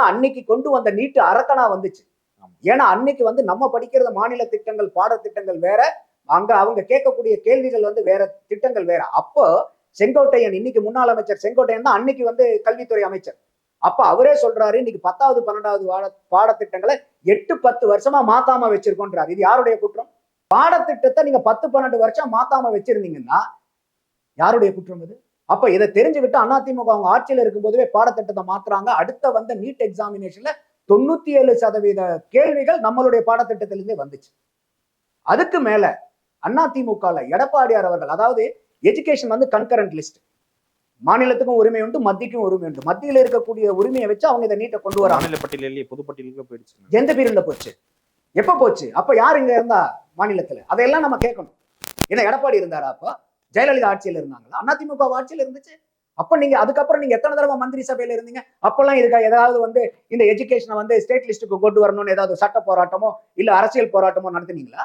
அன்னைக்கு கொண்டு வந்த நீட்டு அரக்கனா வந்துச்சு. ஏன்னா அன்னைக்கு வந்து நம்ம படிக்கிறது மாநில திட்டங்கள், பாடத்திட்டங்கள் வேற, அங்க அவங்க கேட்கக்கூடிய கேள்விகள் வந்து வேற, திட்டங்கள் வேற. அப்போ செங்கோட்டையன், இன்னைக்கு முன்னாள் அமைச்சர் செங்கோட்டையன் தான் அன்னைக்கு வந்து கல்வித்துறை அமைச்சர். அப்ப அவரே சொல்றாரு, இன்னைக்கு 10வது 12வது பாடத்திட்டங்களை 8-10 வருஷமா மாத்தாம வச்சிருக்கோன்றாரு. இது யாருடைய குற்றம்? பாடத்திட்டத்தை நீங்க 10-12 வருஷம் மாத்தாம வச்சிருந்தீங்கன்னா யாருடைய குற்றம் இது? அப்ப இதை தெரிஞ்சுக்கிட்டு அதிமுக அவங்க ஆட்சியில இருக்கும் போதுவே பாடத்திட்டத்தை மாத்துறாங்க. அடுத்த வந்த நீட் எக்ஸாமினேஷன்ல 97% கேள்விகள் நம்மளுடைய பாடத்திட்டத்திலிருந்தே வந்துச்சு. அதுக்கு மேல அதிமுகல எடப்பாடியார் அவர்கள், அதாவது எஜுகேஷன் வந்து கன்கரண்ட் லிஸ்ட், மாநிலத்துக்கும் உரிமை உண்டு, மத்திக்கும் உரிமை உண்டு. மத்தியில இருக்கக்கூடிய உரிமையை வச்சு அவங்க இதை நீட்டை கொண்டு வர மாநில பட்டியலே பொதுப்பட்டியலுக்கு போயிடுச்சு. எந்த பீரியட்ல போச்சு? எப்ப போச்சு? அப்ப யார் இங்க இருந்தா மாநிலத்துல? அதையெல்லாம் நம்ம கேட்கணும். ஏன்னா எடப்பாடி இருந்தாரா? அப்ப ஜெயலலிதா ஆட்சியில் இருந்தாங்களா? அதிமுக ஆட்சியில் இருந்துச்சு. அப்ப நீங்க அதுக்கப்புறம் நீங்க எத்தனை தடவை மந்திரி சபையில இருந்தீங்க? அப்பெல்லாம் இதுக்கு ஏதாவது வந்து இந்த எஜுகேஷனை வந்து ஸ்டேட் லிஸ்ட்டுக்கு கொண்டு வரணும்னு ஏதாவது சட்ட போராட்டமோ இல்ல அரசியல் போராட்டமோ நடத்துனீங்களா?